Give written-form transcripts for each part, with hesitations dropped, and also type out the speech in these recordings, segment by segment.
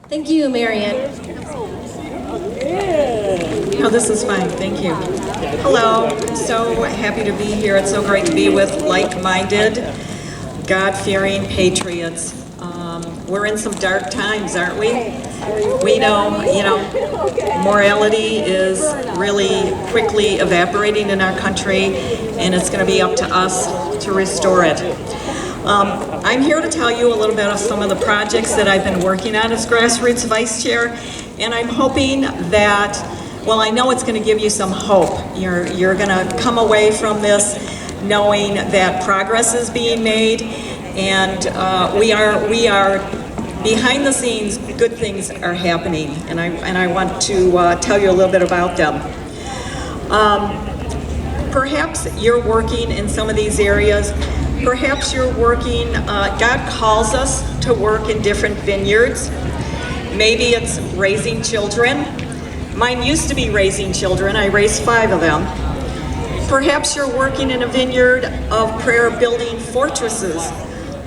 Thank you, Marian. Oh, this is fine, thank you. Hello, I'm so happy to be here. It's so great to be with like-minded, God-fearing patriots. We're in some dark times, aren't we? We know, morality is really quickly evaporating in our country, and it's going to be up to us to restore it. I'm here to tell you a little bit of some of the projects that I've been working on as Grassroots Vice Chair, and I'm hoping that, well, I know it's going to give you some hope. You're going to come away from this knowing that progress is being made, and we are behind the scenes, good things are happening, and I want to tell you a little bit about them. Perhaps you're working in some of these areas. Perhaps you're working, God calls us to work in different vineyards. Maybe it's raising children. Mine used to be raising children. I raised 5 of them. Perhaps you're working in a vineyard of prayer, building fortresses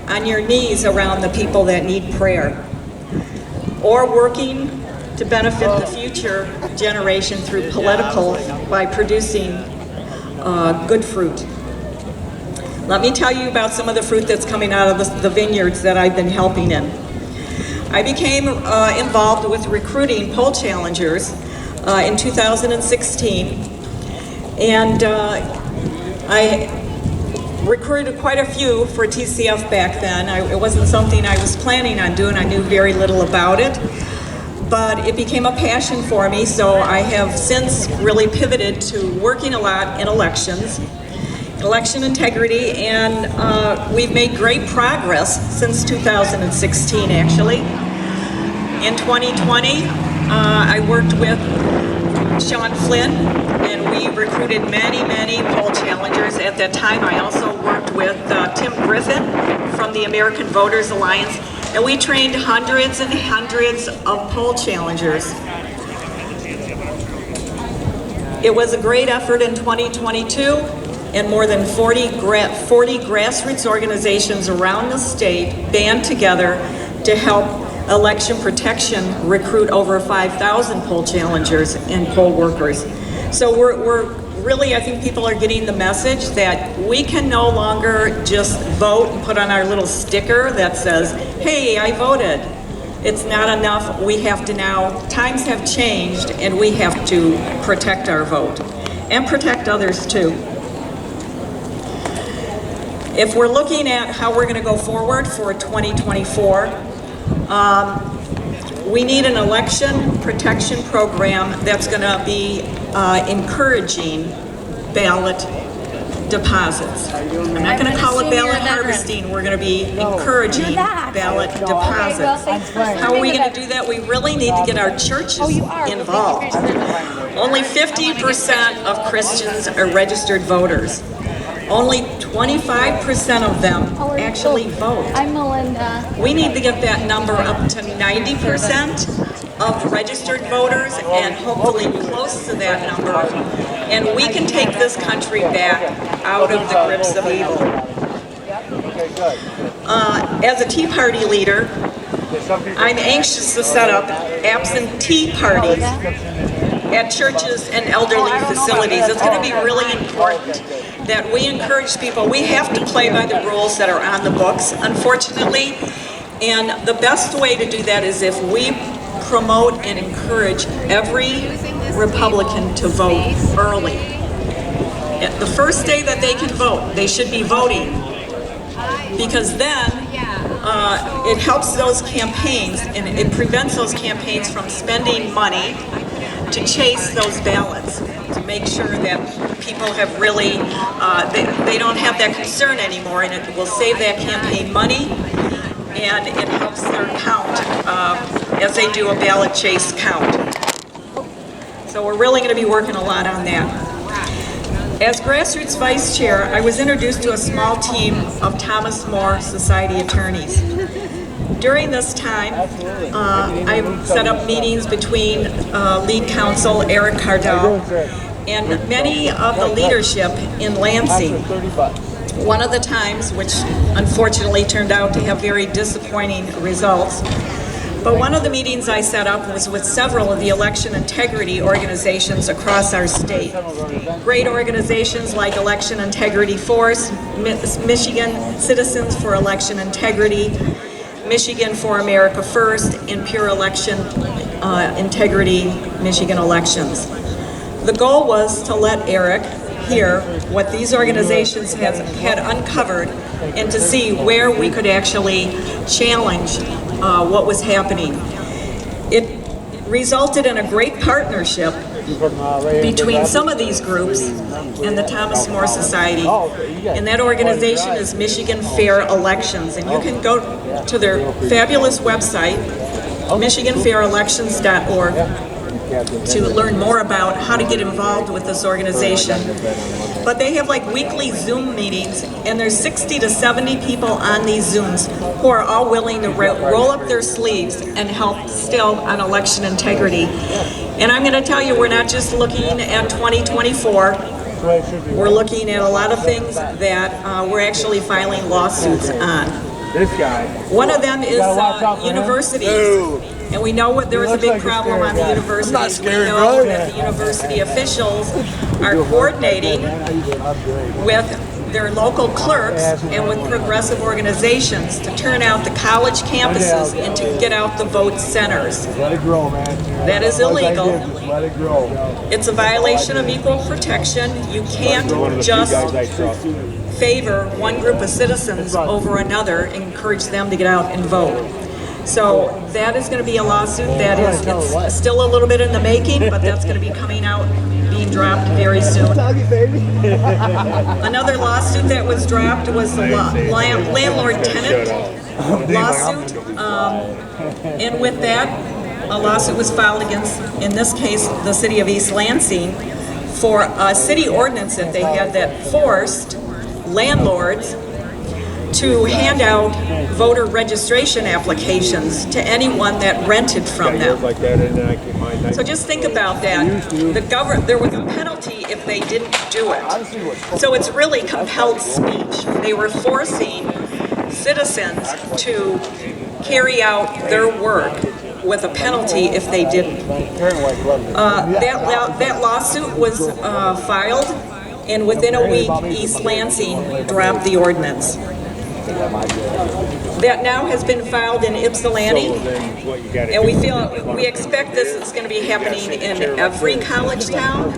on your knees around the people that need prayer. Or working to benefit the future generation through political by producing good fruit. Let me tell you about some of the fruit that's coming out of the vineyards that I've been helping in. I became involved with recruiting poll challengers in 2016, and I recruited quite a few for TCF back then. It wasn't something I was planning on doing. I knew very little about it, but it became a passion for me, so I have since really pivoted to working a lot in elections, election integrity, and we've made great progress since 2016, actually. In 2020, I worked with Sean Flynn, and we recruited many poll challengers. At that time, I also worked with Tim Griffin from the American Voters Alliance, and we trained hundreds and hundreds of poll challengers. It was a great effort in 2022, and more than 40 grassroots organizations around the state band together to help election protection recruit over 5,000 poll challengers and poll workers. So we're really, I think people are getting the message that we can no longer just vote and put on our little sticker that says, hey, I voted. It's not enough. We have to now, times have changed, and we have to protect our vote and protect others too. If we're looking at how we're going to go forward for 2024, we need an election protection program that's going to be encouraging ballot deposits. I'm not going to call it ballot harvesting. We're going to be encouraging ballot deposits. How are we going to do that? We really need to get our churches involved. Only 50% of Christians are registered voters. Only 25% of them actually vote. I'm Melinda. We need to get that number up to 90% of registered voters, and hopefully close to that number. And we can take this country back out of the grips of evil. As a Tea Party leader, I'm anxious to set up absentee parties at churches and elderly facilities. It's going to be really important that we encourage people. We have to play by the rules that are on the books, unfortunately, and the best way to do that is if we promote and encourage every Republican to vote early. The first day that they can vote, they should be voting, because then it helps those campaigns and it prevents those campaigns from spending money to chase those ballots, to make sure that people have really, they don't have that concern anymore, and it will save that campaign money, and it helps their count as they do a ballot chase count. So we're really going to be working a lot on that. As Grassroots Vice Chair, I was introduced to a small team of Thomas More Society attorneys. During this time, I set up meetings between lead counsel Eric Cardell and many of the leadership in Lansing. One of the times, which unfortunately turned out to have very disappointing results, But one of the meetings I set up was with several of the election integrity organizations across our state. Great organizations like Election Integrity Force, Michigan Citizens for Election Integrity, Michigan for America First, and Pure Election Integrity Michigan Elections. The goal was to let Eric hear what these organizations had uncovered and to see where we could actually challenge what was happening. It resulted in a great partnership between some of these groups and the Thomas More Society. And that organization is Michigan Fair Elections. And you can go to their fabulous website, michiganfairelections.org, to learn more about how to get involved with this organization. But they have like weekly Zoom meetings, and there's 60 to 70 people on these Zooms who are all willing to roll up their sleeves and help still on election integrity. And I'm going to tell you, we're not just looking at 2024. We're looking at a lot of things that we're actually filing lawsuits on. One of them is universities. And we know there was a big problem on the universities. We know that the university officials are coordinating with their local clerks and with progressive organizations to turn out the college campuses and to get out the vote centers. That is illegal. It's a violation of equal protection. You can't just favor one group of citizens over another and encourage them to get out and vote. So that is going to be a lawsuit that it's still a little bit in the making, but that's going to be coming out, being dropped very soon. Another lawsuit that was dropped was the landlord-tenant lawsuit, and with that, a lawsuit was filed against, in this case, the city of East Lansing for a city ordinance that they had that forced landlords to hand out voter registration applications to anyone that rented from them. So just think about that. There was a penalty if they didn't do it. So it's really compelled speech. They were forcing citizens to carry out their work with a penalty if they didn't. That lawsuit was filed, and within a week, East Lansing dropped the ordinance. That now has been filed in Ypsilanti, and we expect this is going to be happening in every college town,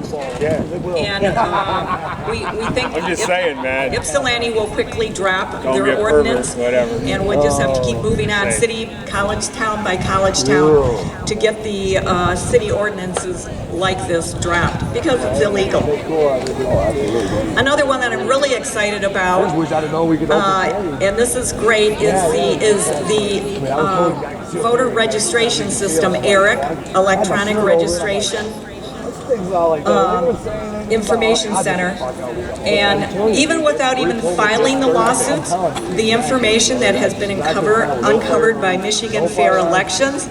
and we think Ypsilanti will quickly drop their ordinance, and we'll just have to keep moving on city, college town by college town to get the city ordinances like this dropped, because it's illegal. Another one that I'm really excited about, and this is great, is the voter registration system, ERIC, electronic registration information center. And even without even filing the lawsuits, the information that has been uncovered by Michigan Fair Elections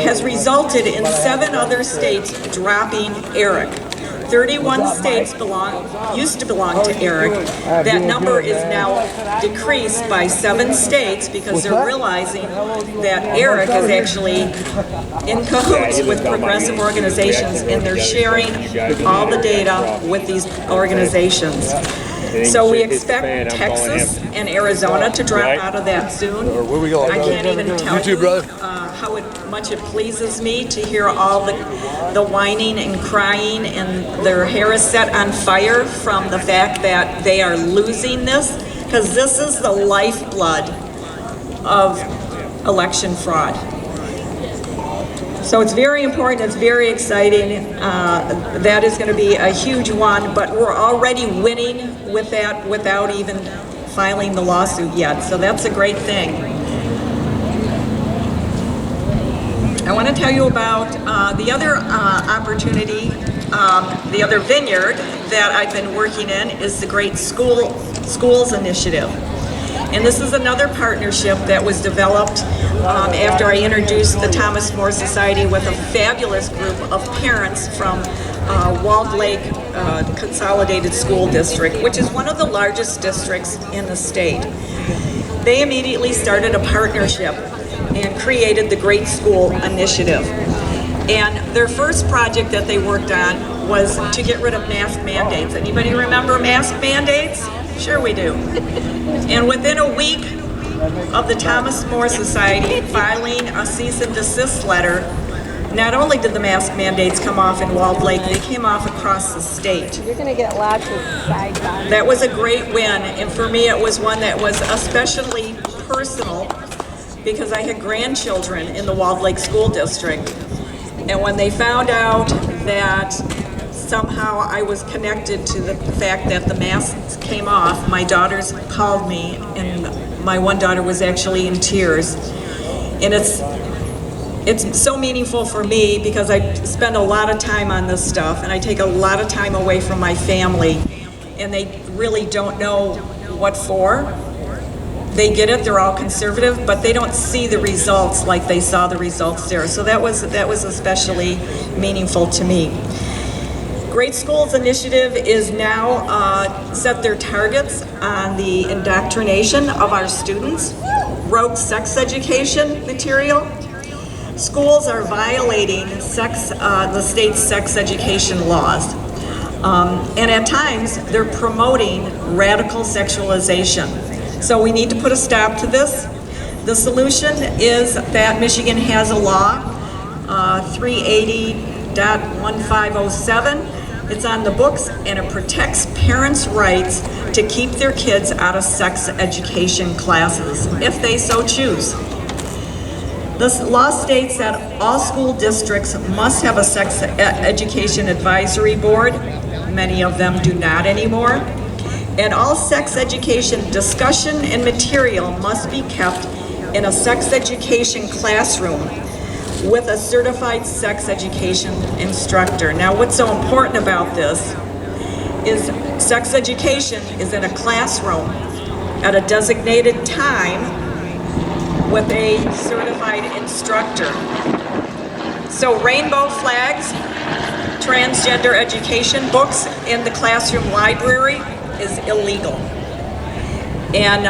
has resulted in 7 other states dropping ERIC. 31 states used to belong to ERIC. That number is now decreased by 7 states because they're realizing that ERIC is actually in cahoots with progressive organizations, and they're sharing all the data with these organizations. So we expect Texas and Arizona to drop out of that soon. I can't even tell you how much it pleases me to hear all the whining and crying, and their hair is set on fire from the fact that they are losing this, because this is the lifeblood of election fraud. So it's very important, it's very exciting. That is going to be a huge one, but we're already winning with that without even filing the lawsuit yet. So that's a great thing. I want to tell you about the other opportunity, the other vineyard that I've been working in is the Great Schools Initiative. And this is another partnership that was developed after I introduced the Thomas More Society with a fabulous group of parents from Walled Lake Consolidated School District, which is one of the largest districts in the state. they immediately started a partnership and created the Great School Initiative. And their first project that they worked on was to get rid of mask mandates. Anybody remember mask mandates? Sure we do. And within a week of the Thomas More Society filing a cease and desist letter, not only did the mask mandates come off in Walled Lake, they came off across the state. You're going to get lots of side comments. That was a great win, and for me it was one that was especially personal because I had grandchildren in the Walled Lake School District. And when they found out that somehow I was connected to the fact that the masks came off, my daughters called me, and my one daughter was actually in tears. And it's so meaningful for me because I spend a lot of time on this stuff, and I take a lot of time away from my family, and they really don't know what for. They get it, they're all conservative, but they don't see the results like they saw the results there. So that was especially meaningful to me. Great Schools Initiative is now set their targets on the indoctrination of our students, rogue sex education material. Schools are violating the state's sex education laws. And at times, they're promoting radical sexualization. So we need to put a stop to this. The solution is that Michigan has a law, 380.1507. It's on the books, and it protects parents' rights to keep their kids out of sex education classes, if they so choose. This law states that all school districts must have a sex education advisory board. Many of them do not anymore. And all sex education discussion and material must be kept in a sex education classroom with a certified sex education instructor. Now, what's so important about this is sex education is in a classroom at a designated time with a certified instructor. So rainbow flags, transgender education books in the classroom library is illegal. And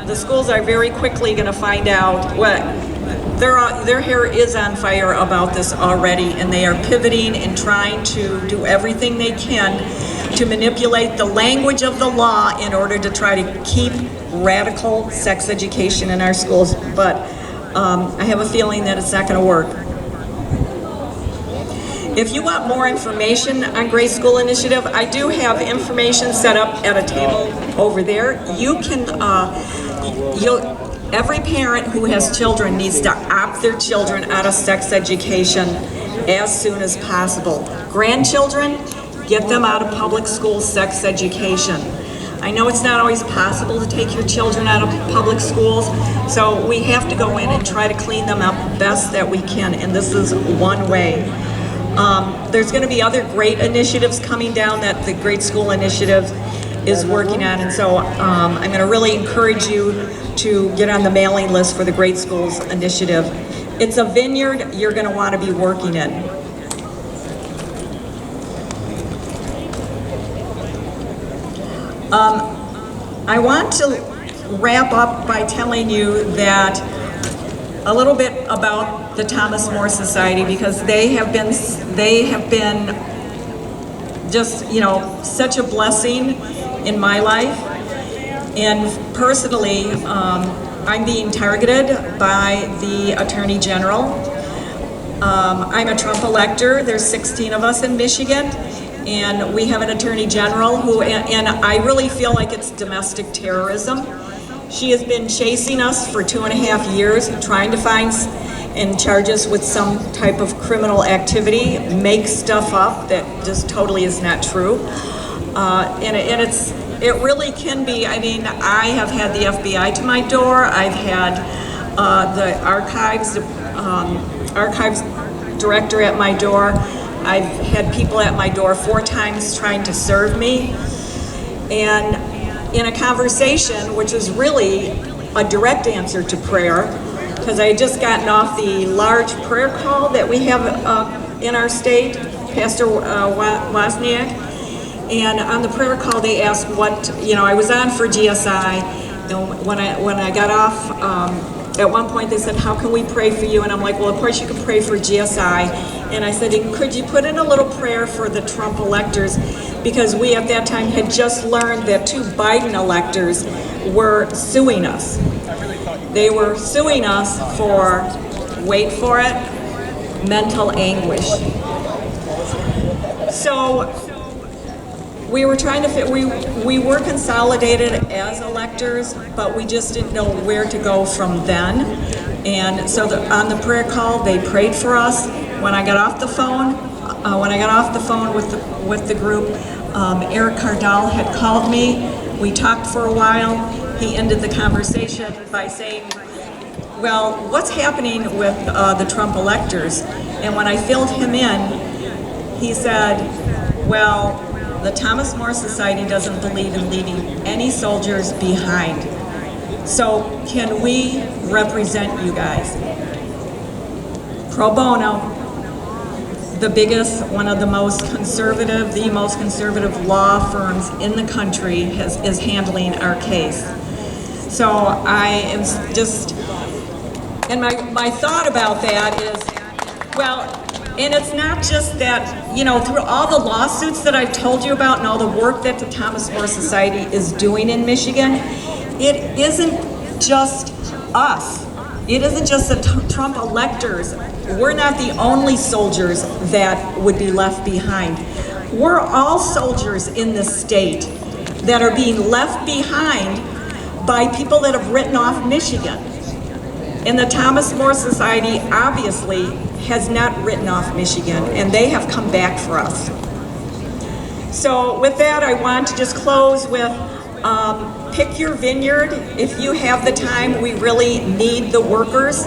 the schools are very quickly going to find out what their hair is on fire about this already, and they are pivoting and trying to do everything they can to manipulate the language of the law in order to try to keep radical sex education in our schools. But I have a feeling that it's not going to work. If you want more information on Great School Initiative, I do have information set up at a table over there. You can, every parent who has children needs to opt their children out of sex education as soon as possible. Grandchildren, get them out of public school sex education. I know it's not always possible to take your children out of public schools, so we have to go in and try to clean them up best that we can, and this is one way. There's going to be other great initiatives coming down that the Great School Initiative is working on, and so I'm going to really encourage you to get on the mailing list for the Great Schools Initiative. It's a vineyard you're going to want to be working in. I want to wrap up by telling you that a little bit about the Thomas More Society, because they have been just, you know, such a blessing in my life. And personally, I'm being targeted by the Attorney General. I'm a Trump elector. There's 16 of us in Michigan, and we have an Attorney General who, and I really feel like it's domestic terrorism. She has been chasing us for 2.5 years, trying to find and charge us with some type of criminal activity, make stuff up that just totally is not true. And it really can be, I mean, I have had the FBI to my door, I've had the archives director at my door, I've had people at my door 4 times trying to serve me. And in a conversation, which was really a direct answer to prayer, because I had just gotten off the large prayer call that we have in our state, Pastor Wozniak, and on the prayer call they asked what, you know, I was on for GSI, And when I got off, at one point they said, how can we pray for you? And I'm like, well, of course you can pray for GSI. And I said, could you put in a little prayer for the Trump electors? Because we at that time had just learned that 2 Biden electors were suing us. They were suing us for, wait for it, mental anguish. So we were trying to we were consolidated as electors, but we just didn't know where to go from then. And so on the prayer call, they prayed for us. When I got off the phone, with the group, Eric Cardall had called me. We talked for a while. He ended the conversation by saying, well, what's happening with the Trump electors? And when I filled him in, he said, well, the Thomas More Society doesn't believe in leaving any soldiers behind. So can we represent you guys? Pro bono, the biggest, one of the most conservative law firms in the country is handling our case. So I am just, and my thought about that is, well, and it's not just that, you know, through all the lawsuits that I've told you about and all the work that the Thomas More Society is doing in Michigan, it isn't just us. It isn't just the Trump electors. We're not the only soldiers that would be left behind. We're all soldiers in this state that are being left behind by people that have written off Michigan. And the Thomas More Society obviously has not written off Michigan, and they have come back for us. So with that, I want to just close with pick your vineyard. If you have the time, we really need the workers.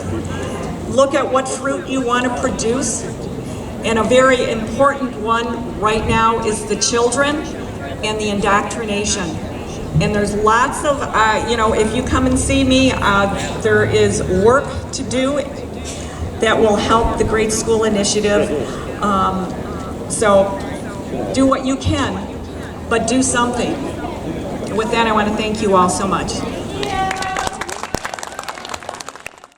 Look at what fruit you want to produce. And a very important one right now is the children and the indoctrination. And there's lots of, you know, if you come and see me, there is work to do that will help the Great School Initiative. So do what you can, but do something. And with that, I want to thank you all so much.